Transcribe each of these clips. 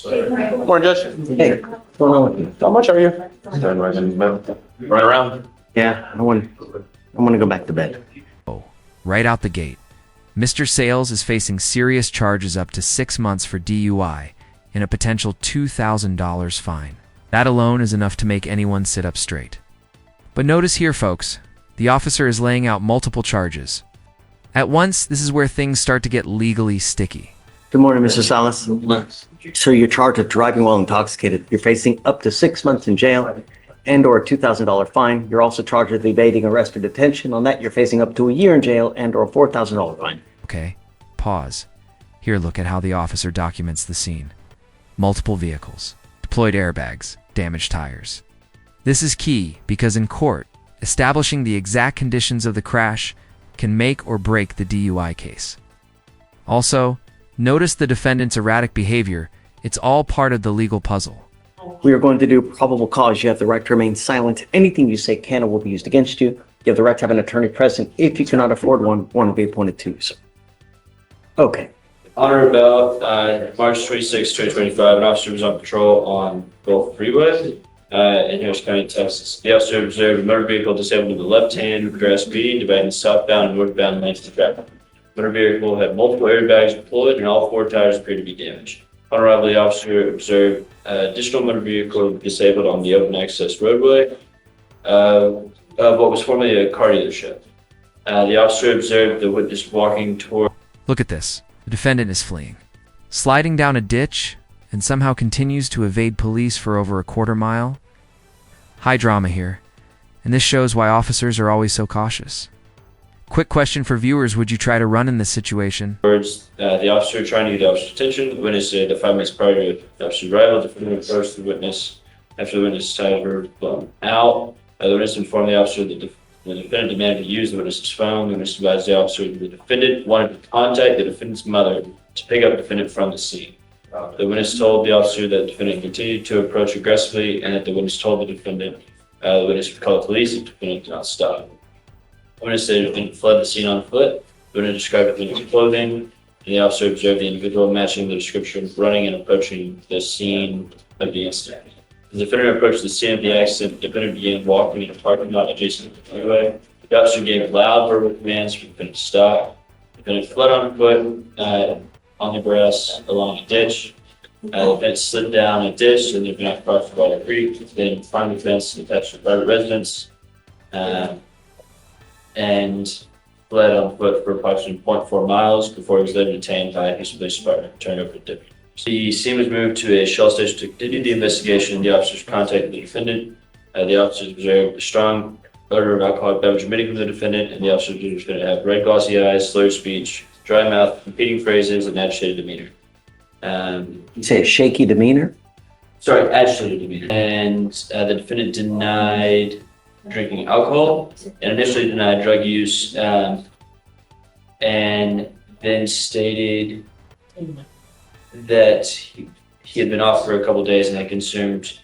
Morning, Judge. Hey, what's going on with you? How much are you? Right around. Yeah, I want to go back to bed. Right out the gate, Mr. Sales is facing serious charges up to 6 months for DUI and a potential $2,000 fine. That alone is enough to make anyone sit up straight. But notice here, folks, the officer is laying out multiple charges. At once, this is where things start to get legally sticky. Good morning, Mr. Salas. So you're charged with driving while intoxicated. You're facing up to 6 months in jail and/or a $2,000 fine. You're also charged with evading arrest or detention. On that, you're facing up to a year in jail and/or a $4,000 fine. Okay, pause. Here, look at how the officer documents the scene. Multiple vehicles, deployed airbags, damaged tires. This is key because in court, establishing the exact conditions of the crash can make or break the DUI case. Also, notice the defendant's erratic behavior. It's all part of the legal puzzle. We are going to do probable cause. You have the right to remain silent. Anything you say can or will be used against you. You have the right to have an attorney present. If you cannot afford one will be appointed to you. So, okay. On or about March 26, 2025, an officer was on patrol on Gulf Freeway in Harris County, Texas. The officer observed a motor vehicle disabled in the left hand with grass speed, dividing southbound and northbound lanes of traffic. The motor vehicle had multiple airbags deployed and all 4 tires appeared to be damaged. On arrival, the officer observed additional motor vehicle disabled on the open access roadway of what was formerly a car dealership. The officer observed the witness walking toward... Look at this. The defendant is fleeing, sliding down a ditch, and somehow continues to evade police for over a quarter mile. High drama here, and this shows why officers are always so cautious. Quick question for viewers, would you try to run in this situation? The officer trying to get the officer's attention. The witness said 5 minutes prior to the officer's arrival, the defendant approached the witness after the witness' tires were blown out. The witness informed the officer that the defendant demanded to use the witness's phone. The witness advised the officer that the defendant wanted to contact the defendant's mother to pick up the defendant from the scene. The witness told the officer that the defendant continued to approach aggressively and that the witness told the defendant the witness would call the police if the defendant did not stop. The witness said the defendant fled the scene on foot. The witness described the defendant's clothing, and the officer observed the individual matching the description running and approaching the scene of the incident. As the defendant approached the scene of the accident, the defendant began walking in a parking lot adjacent to the freeway. The officer gave loud verbal commands for the defendant to stop. The defendant fled on foot on the grass along a ditch. The defendant slid down a ditch and the defendant crossed Water Creek, then climbed the fence attached to a private residence, and fled on foot for approximately 0.4 miles before he was later detained by a police department and turned over to deputies. The scene was moved to a Shell station to continue the investigation. The officers contacted the defendant. The officers observed a strong odor of alcoholic beverage emitting from the defendant, and the officers observed the defendant have red glossy eyes, slurred speech, dry mouth, repeating phrases, and agitated demeanor. You say a shaky demeanor? Agitated demeanor. And the defendant denied drinking alcohol and initially denied drug use, and then stated that he had been off for a couple of days and had consumed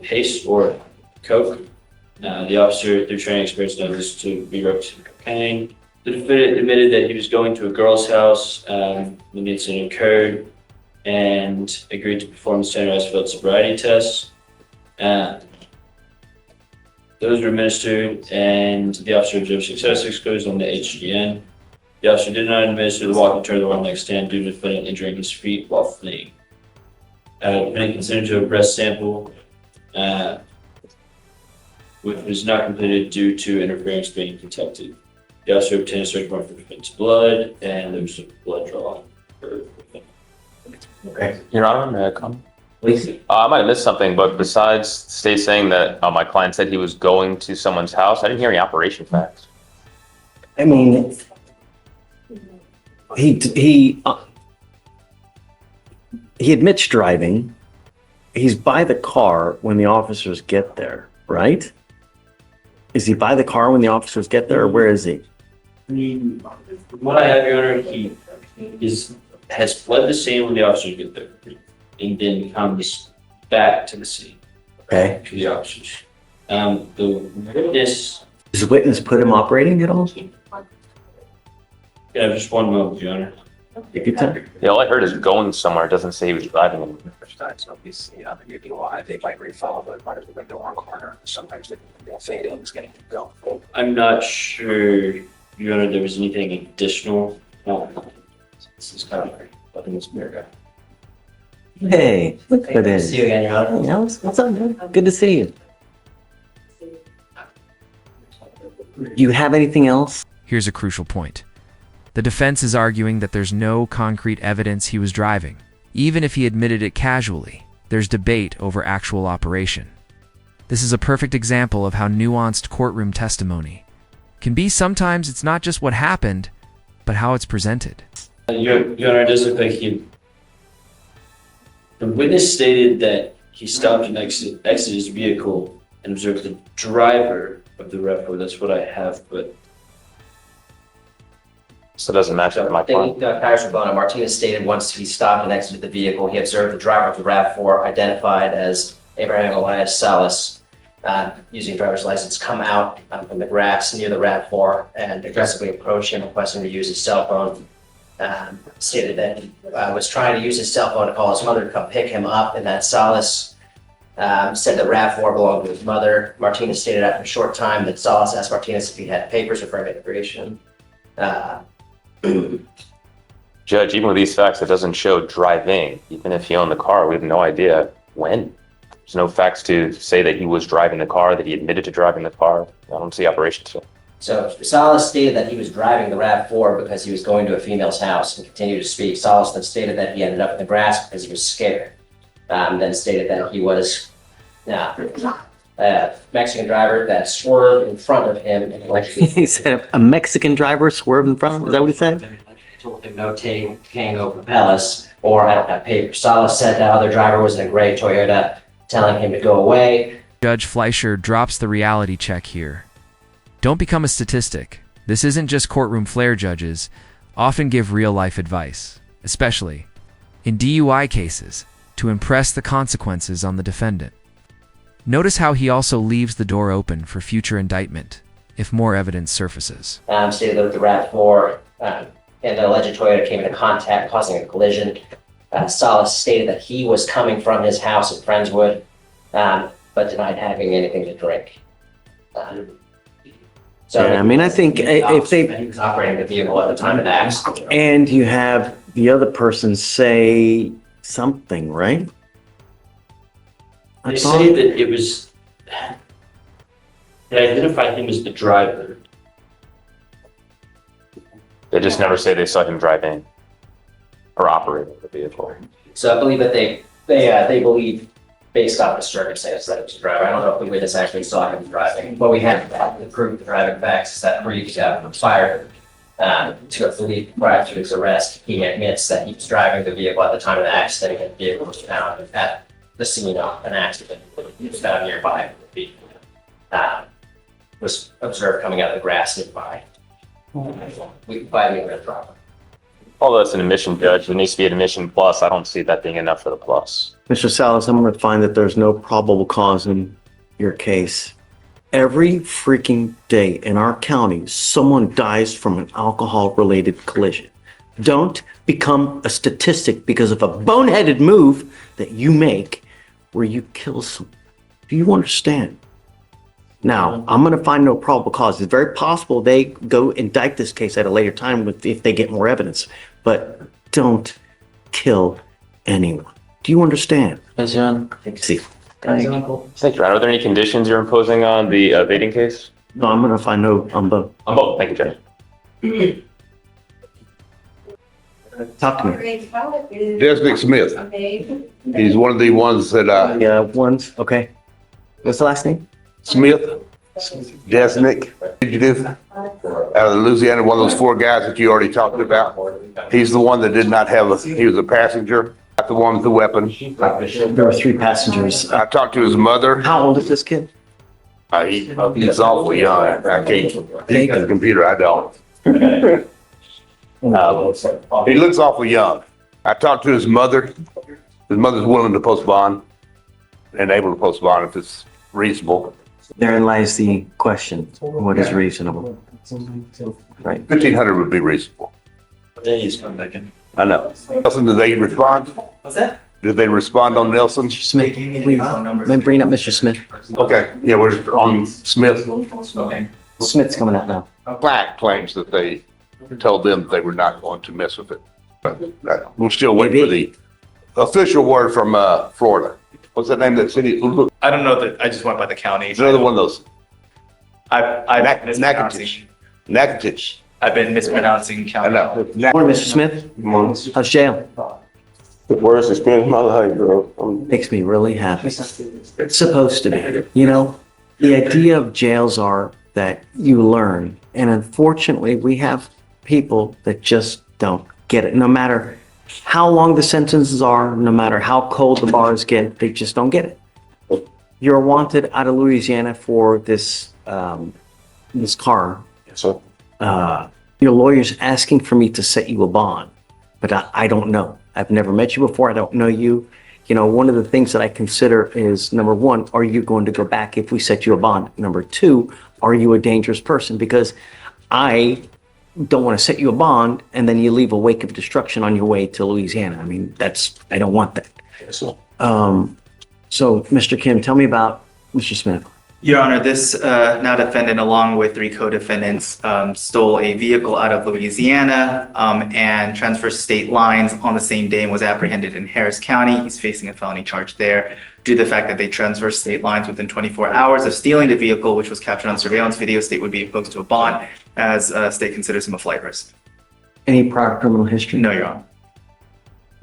paste or coke. The officer, through training experience, knows this to be representing cocaine. The defendant admitted that he was going to a girl's house when the incident occurred and agreed to perform standardized field sobriety tests. Those were administered, and the officer observed success exclusion on the HGN. The officer did not administer the walking tour of the one-leg stand due to the defendant injuring his feet while fleeing. The defendant consented to a breath sample, which was not completed due to interference being detected. The officer obtained a search warrant for the defendant's blood, and there was some blood draw. Okay. Your Honor, may I come? Please. I might have missed something, but besides state saying that my client said he was going to someone's house, I didn't hear any operation facts. I mean, he admits driving. He's by the car when the officers get there, right? Is he by the car when the officers get there, or where is he? From what I have, Your Honor, he has fled the scene when the officers get there, and then comes back to the scene. Okay. To the officers. The witness. Does the witness put him operating at all? Can I have just one moment, Your Honor? Take your time. Yeah, all I heard is going somewhere. It doesn't say he was driving anywhere. Somebody's, the DUI, they might refollow it, might have been the wrong corner. Sometimes they'll fade in, it's getting to go. I'm not sure, Your Honor, there was anything additional. This is kind of up in this mirror. Hey, look at it. See you again, Your Honor. Yeah, what's up, man? Good to see you. You have anything else? Here's a crucial point. The defense is arguing that there's no concrete evidence he was driving. Even if he admitted it casually, there's debate over actual operation. This is a perfect example of how nuanced courtroom testimony can be. Sometimes it's not just what happened, but how it's presented. Your Honor, it does look like the witness stated that he stopped and exited his vehicle and observed the driver of the RAV4. That's what I have, but So it doesn't match up with my client. Tires were blown. Martinez stated once he stopped and exited the vehicle, he observed the driver of the RAV4, identified as Abraham Elias Salas, using a driver's license, come out from the grass near the RAV4 and aggressively approach him, requesting to use his cell phone. Stated that he was trying to use his cell phone to call his mother to come pick him up, and that Salas said that RAV4 belonged to his mother. Martinez stated after a short time that Salas asked Martinez if he had papers referring to immigration. Judge, even with these facts, it doesn't show driving. Even if he owned the car, we have no idea when. There's no facts to say that he was driving the car, that he admitted to driving the car. I don't see operations. So Salas stated that he was driving the RAV4 because he was going to a female's house and continued to speak. Salas then stated that he ended up in the grass because he was scared. Then stated that he was a Mexican driver that swerved in front of him. And He said a Mexican driver swerved in front of him. Is that what he said? told him no tango papeles, or I don't have papers. Salas said that other driver was in a gray Toyota, telling him to go away. Judge Fleischer drops the reality check here. Don't become a statistic. This isn't just courtroom flair. Judges often give real-life advice, especially in DUI cases, to impress the consequences on the defendant. Notice how he also leaves the door open for future indictment if more evidence surfaces. Stated that the RAV4 and the alleged Toyota came into contact, causing a collision. Salas stated that he was coming from his house in Friendswood, but denied having anything to drink. Yeah, I mean, I think if they, he was operating the vehicle at the time of the accident. and you have the other person say something, right? they say that it was, they identified him as the driver. They just never say they saw him driving or operating the vehicle. So I believe that they believe, based off the circumstance, that it was a driver. I don't know if the witness actually saw him driving, but we had to prove the driving facts is that Reed fired to believe prior to his arrest. He admits that he was driving the vehicle at the time of the accident, and the vehicle was found at the scene of an accident. He was found nearby. Was observed coming out of the grass nearby. We can find the driver. Although it's an admission, Judge, it needs to be an admission plus. I don't see that being enough for the plus. Mr. Salas, I'm going to find that there's no probable cause in your case. Every freaking day in our county, someone dies from an alcohol-related collision. Don't become a statistic because of a boneheaded move that you make where you kill someone. Do you understand? Now, I'm going to find no probable cause. It's very possible they go indict this case at a later time if they get more evidence, but don't kill anyone. Do you understand? Yes, John. See, Thank you, Ron. Are there any conditions you're imposing on the evading case? no, I'm going to find no on both. On both. Thank you, Judge. Talk to me. Desnick Smith. He's one of the ones that, Yeah, ones, okay. What's the last name? Smith, Desnick, fugitive, out of Louisiana, one of those four guys that you already talked about. He's the one that did not have he was a passenger, not the one with the weapon. There were 3 passengers. I talked to his mother. How old is this kid? He's awful young. I can't, he has a computer, I don't. He looks awful young. I talked to his mother. His mother's willing to post bond and able to post bond if it's reasonable. Therein lies the question. What is reasonable? Right. 1,500 would be reasonable. He's coming back in. I know. Nelson, did they respond? What's that? Did they respond on Nelson? Smith, please, may bring up Mr. Smith. Okay, yeah, we're on Smith. Okay. Smith's coming out now. Black claims that they told them that they were not going to mess with it. But we're still waiting for the official word from Florida. What's that name of that city? I don't know that, I just went by the county. It's another one of those. I've been mispronouncing, Natchitoches. I've been mispronouncing I county. know. Morning, Mr. Smith. How's jail? The worst experience of my life, bro. Makes me really happy. It's supposed to be, you know? The idea of jails are that you learn. And unfortunately, we have people that just don't get it. No matter how long the sentences are, no matter how cold the bars get, they just don't get it. You're wanted out of Louisiana for this, this car. So, Your lawyer's asking for me to set you a bond, but I don't know. I've never met you before. I don't know you. You know, one of the things that I consider is, number one, are you going to go back if we set you a bond? Number two, are you a dangerous person? Because I don't want to set you a bond and then you leave a wake of destruction on your way to Louisiana. I mean, I don't want that. so So, Mr. Kim, tell me about Mr. Smith. Your Honor, this now defendant, along with 3 co-defendants, stole a vehicle out of Louisiana and transferred state lines on the same day and was apprehended in Harris County. He's facing a felony charge there due to the fact that they transferred state lines within 24 hours of stealing the vehicle, which was captured on surveillance video. State would be opposed to a bond as state considers him a flight risk. Any prior criminal history? No, Your Honor.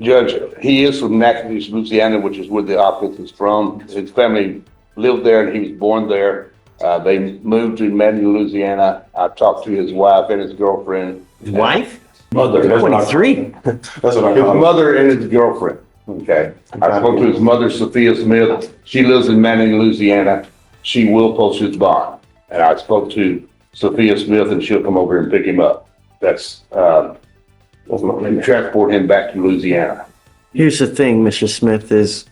Judge, he is from Natchitoches, Louisiana, which is where the offense is from. His family lived there and he was born there. They moved to Manning, Louisiana. I talked to his wife and his girlfriend. Wife? Mother. That's what I- 23? that's what I His call it. mother and his girlfriend. Okay. I spoke to his mother, Sophia Smith. She lives in Manning, Louisiana. She will post his bond. And I spoke to Sophia Smith and she'll come over and pick him up. That's, and transport him back to Louisiana. Here's the thing, Mr. Smith, is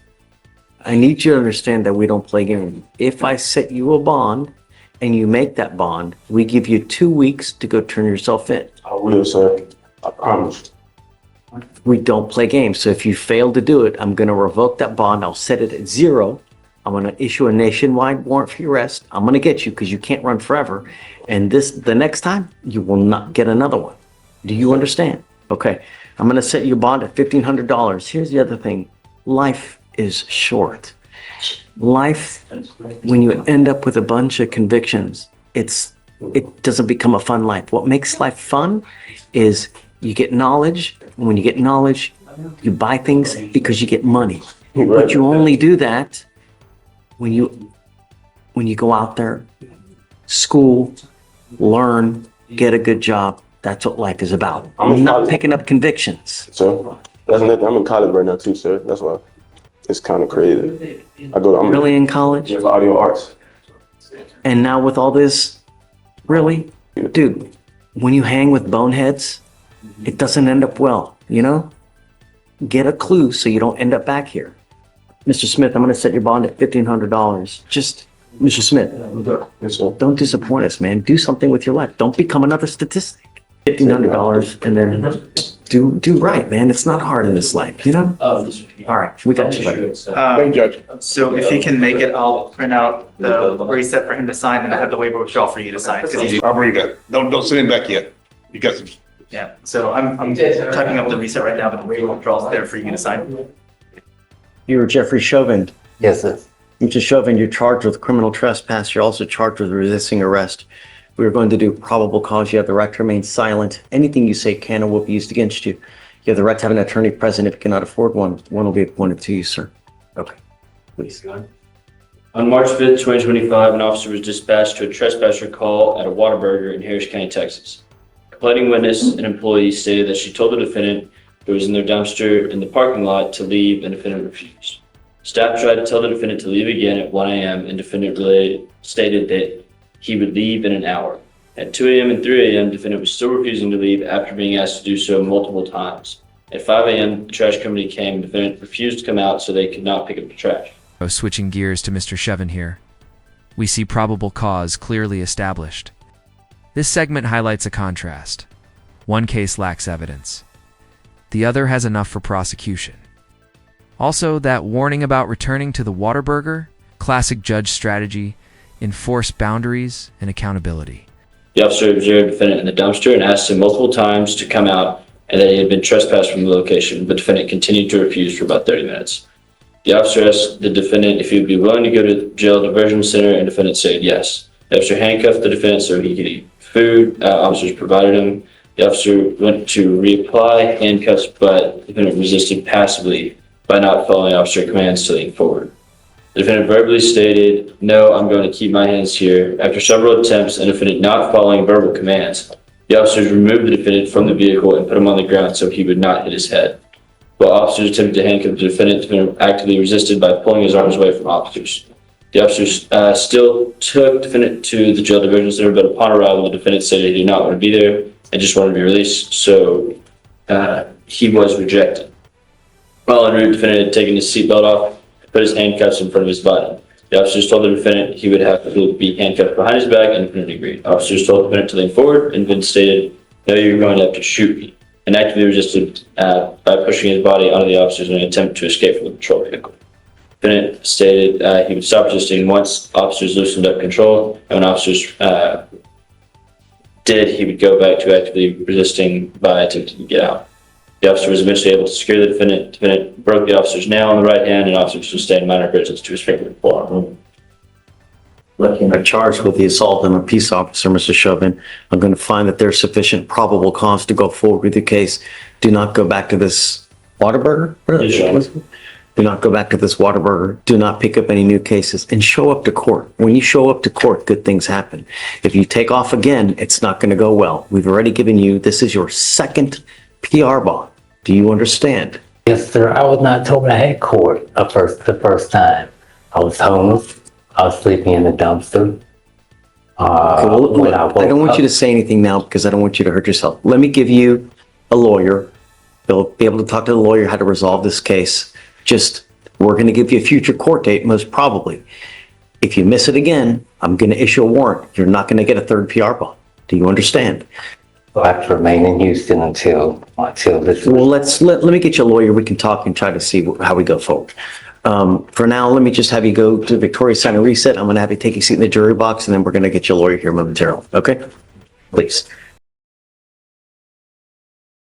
I need you to understand that we don't play games. If I set you a bond and you make that bond, we give you 2 weeks to go turn yourself in. I will, sir. I promise. We don't play games. So if you fail to do it, I'm going to revoke that bond. I'll set it at 0. I'm going to issue a nationwide warrant for your arrest. I'm going to get you because you can't run forever. And the next time, you will not get another one. Do you understand? Okay. I'm going to set you a bond at $1,500. Here's the other thing. Life is short. Life, when you end up with a bunch of convictions, it doesn't become a fun life. What makes life fun is you get knowledge. And when you get knowledge, you buy things because you get money. But you only do that when you go out there, school, learn, get a good job. That's what life is about. I'm not picking up convictions. So, that's nothing. I'm in college right now, too, sir. That's why it's kind of creative. I'm Really in college? in audio arts. And now with all this, really? Dude, when you hang with boneheads, it doesn't end up well, you know? Get a clue so you don't end up back here. Mr. Smith, I'm going to set your bond at $1,500. Just, Mr. Smith, Yes, sir. don't disappoint us, man. Do something with your life. Don't become another statistic. $1,500 and then do right, man. It's not hard in this life, you know? All right, we got you, buddy. Thank you, Judge. So if he can make it, I'll print out the reset for him to sign and I have the waiver withdrawal for you to sign. 'Cause he's- I'll bring that. Don't send him back yet. You got some. Yeah, so I'm typing up the reset right now, but the waiver withdrawal is there for you to sign. You're Jeffrey Chauvin. Yes, sir. Mr. Chauvin, you're charged with criminal trespass. You're also charged with resisting arrest. We're going to do probable cause. You have the right to remain silent. Anything you say can or will be used against you. You have the right to have an attorney present if you cannot afford one. One will be appointed to you, sir. Okay, please. On March 5th, 2025, an officer was dispatched to a trespasser call at a Whataburger in Harris County, Texas. Complaining witness, an employee, stated that she told the defendant who was in their dumpster in the parking lot to leave, and the defendant refused. Staff tried to tell the defendant to leave again at 1 a.m., and defendant stated that he would leave in an hour. At 2 a.m. and 3 a.m., defendant was still refusing to leave after being asked to do so multiple times. At 5 a.m., the trash company came, and defendant refused to come out so they could not pick up the trash. Switching gears to Mr. Chauvin here, we see probable cause clearly established. This segment highlights a contrast. One case lacks evidence. the other has enough for prosecution. Also, that warning about returning to the Whataburger, classic judge strategy, enforce boundaries and accountability. The officer observed the defendant in the dumpster and asked him multiple times to come out and that he had been trespassed from the location, but the defendant continued to refuse for about 30 minutes. The officer asked the defendant if he would be willing to go to the jail diversion center, and the defendant said yes. The officer handcuffed the defendant so he could eat food. Officers provided him. The officer went to reapply handcuffs, but the defendant resisted passively by not following officer commands to lean forward. The defendant verbally stated, "No, I'm going to keep my hands here." After several attempts and the defendant not following verbal commands, the officers removed the defendant from the vehicle and put him on the ground so he would not hit his head. While officers attempted to handcuff the defendant actively resisted by pulling his arms away from officers. The officers still took the defendant to the jail diversion center, but upon arrival, the defendant said he did not want to be there and just wanted to be released, so he was rejected. While en route, the defendant had taken his seatbelt off and put his handcuffs in front of his body. The officers told the defendant he would have to be handcuffed behind his back, and the defendant agreed. Officers told the defendant to lean forward, and the defendant stated, "No, you're going to have to shoot me," and actively resisted by pushing his body onto the officers in an attempt to escape from the patrol vehicle. The defendant stated he would stop resisting once officers loosened up control, and when officers did, he would go back to actively resisting by attempting to get out. The officer was eventually able to secure the defendant. The defendant broke the officer's nail on the right hand, and officers sustained minor bruises to his finger and forearm. I'm charged with the assault on a peace officer, Mr. Chauvin. I'm going to find that there's sufficient probable cause to go forward with the case. Do not go back to this Whataburger. Yes, Your Honor. Do not go back to this Whataburger. Do not pick up any new cases and show up to court. When you show up to court, good things happen. If you take off again, it's not going to go well. We've already given you, this is your second PR bond. Do you understand? Yes, sir. I was not told I had court the first time. I was homeless. I was sleeping in the dumpster. Okay, well, when I woke don't want up- you to say anything now because I don't want you to hurt yourself. Let me give you a lawyer. They'll be able to talk to the lawyer how to resolve this case. Just, we're going to give you a future court date, most probably. If you miss it again, I'm going to issue a warrant. You're not going to get a third PR bond. Do you understand? So I have to remain in Houston until this. Well, let me get you a lawyer. We can talk and try to see how we go forward. For now, let me just have you go to Victoria Center Reset. I'm going to have you take a seat in the jury box, and then we're going to get you a lawyer here momentarily. Okay? Please.